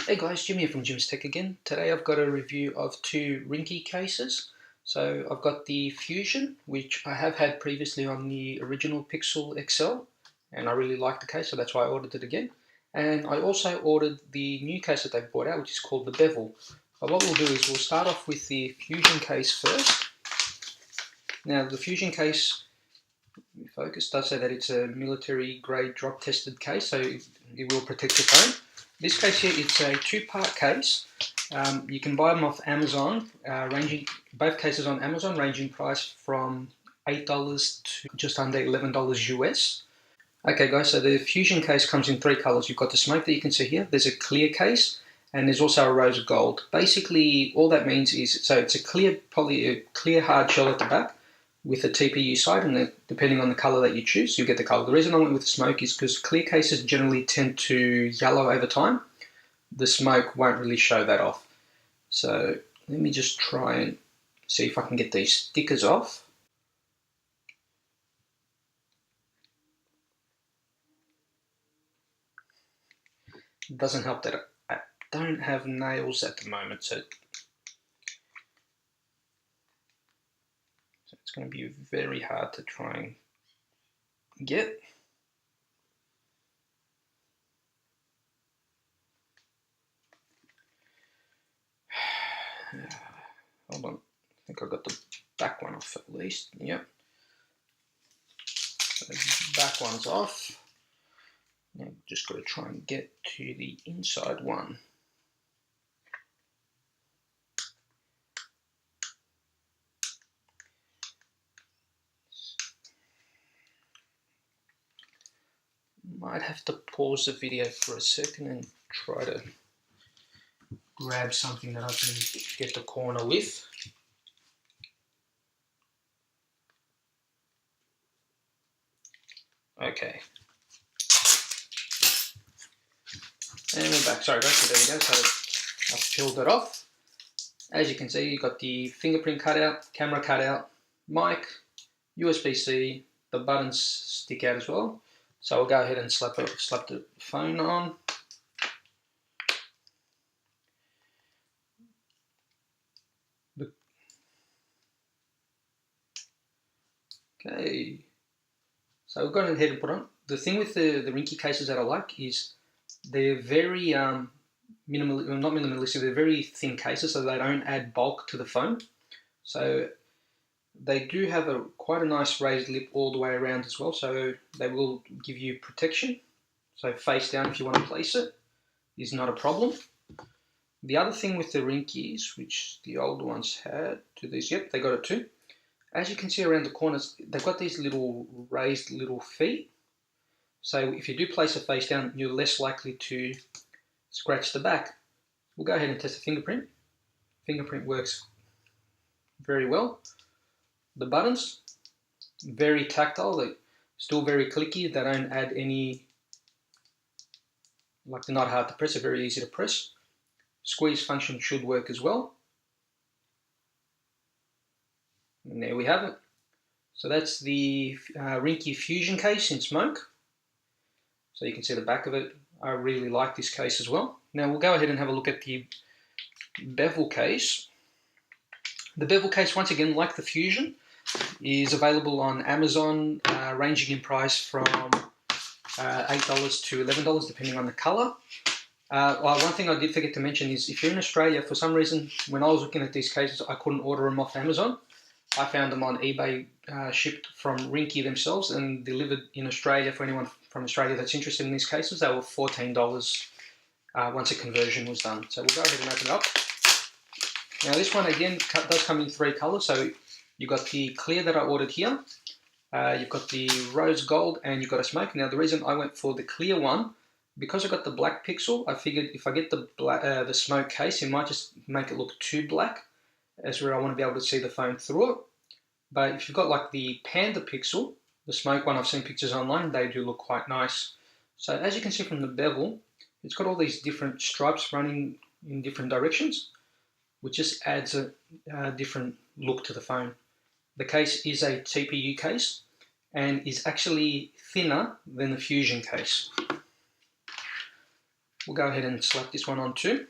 Hey guys, Jim here from Jim's Tech again. Today I've got a review of two Ringke cases. So I've got the Fusion, which I have had previously on the original Pixel XL, and I really liked the case, so that's why I ordered it again. And I also ordered the new case that they've brought out, which is called the Bevel. But what we'll do is we'll start off with the Fusion case first. Now the Fusion case, focus, does say that it's a military grade drop tested case, so it will protect your phone. This case here, it's a two-part case. You can buy them off Amazon, both cases on Amazon, ranging price from $8 to just under $11 US. Okay guys, so the Fusion case comes in three colors. You've got the smoke that you can see here, there's a clear case, and there's also a rose gold. Basically, all that means is, so it's a clear hard shell at the back with a TPU side, and depending on the color that you choose, you get the color. The reason I went with the smoke is because clear cases generally tend to yellow over time. The smoke won't really show that off. So let me just try and see if I can get these stickers off. It doesn't help that I don't have nails at the moment, so it's going to be very hard to try and get. Hold on, I think I got the back one off at least. Yep. So the back one's off. Now just got to try and get to the inside one. Might have to pause the video for a second and try to grab something that I can get the corner with. Okay. And we're back. Sorry guys, so there we go. So I've peeled it off. As you can see, you've got the fingerprint cutout, camera cutout, mic, USB-C, the buttons stick out as well. So I'll go ahead and slap the phone on. Okay, so we've gone ahead and put on. The thing with the Ringke cases that I like is they're very not minimalistic, they're very thin cases, so they don't add bulk to the phone. So they do have quite a nice raised lip all the way around as well, so they will give you protection. So face down if you want to place it is not a problem. The other thing with the Ringkes, which the older ones had, to these, yep, they got it too. As you can see around the corners, they've got these little raised little feet. So if you do place it face down, you're less likely to scratch the back. We'll go ahead and test the fingerprint. Fingerprint works very well. The buttons, very tactile, they're still very clicky. They don't add any, like they're not hard to press, they're very easy to press. Squeeze function should work as well. And there we have it. So that's the Ringke Fusion case in smoke. So you can see the back of it. I really like this case as well. Now we'll go ahead and have a look at the Bevel case. The Bevel case, once again, like the Fusion, is available on Amazon, ranging in price from $8 to $11, depending on the color. One thing I did forget to mention is if you're in Australia, for some reason, when I was looking at these cases, I couldn't order them off Amazon. I found them on eBay, shipped from Ringke themselves and delivered in Australia. For anyone from Australia that's interested in these cases, they were $14 once a conversion was done. So we'll go ahead and open it up. Now this one again does come in three colors. So you've got the clear that I ordered here, you've got the rose gold, and you've got a smoke. Now the reason I went for the clear one, because I got the black Pixel, I figured if I get the smoke case, it might just make it look too black, as where I want to be able to see the phone through it. But if you've got like the Panda Pixel, the smoke one, I've seen pictures online, they do look quite nice. So as you can see from the bevel, it's got all these different stripes running in different directions, which just adds a different look to the phone. The case is a TPU case and is actually thinner than the Fusion case. We'll go ahead and select this one on too.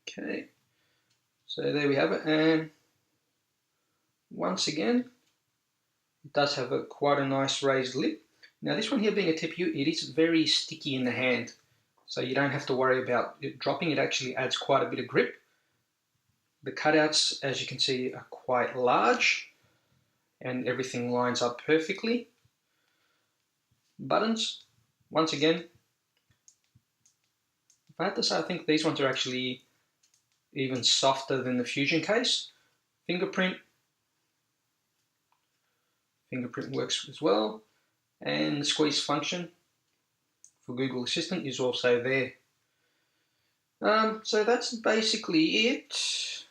Okay, so there we have it, and once again, it does have quite a nice raised lip. Now this one here being a TPU, it is very sticky in the hand, so you don't have to worry about it dropping. It actually adds quite a bit of grip. The cutouts, as you can see, are quite large, and everything lines up perfectly. Buttons, once again, I have to say I think these ones are actually even softer than the Fusion case. Fingerprint works as well, and the squeeze function for Google Assistant is also there. So that's basically it.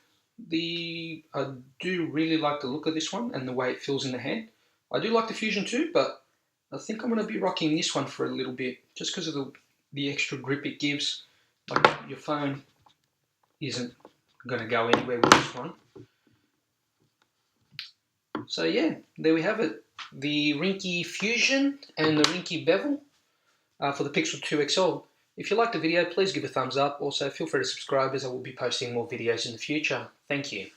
I do really like the look of this one and the way it feels in the hand. I do like the Fusion too, but I think I'm going to be rocking this one for a little bit, just because of the extra grip it gives. Like, your phone isn't going to go anywhere with this one. So yeah, there we have it. The Ringke Fusion and the Ringke Bevel for the Pixel 2 XL. If you liked the video, please give a thumbs up. Also, feel free to subscribe, as I will be posting more videos in the future. Thank you.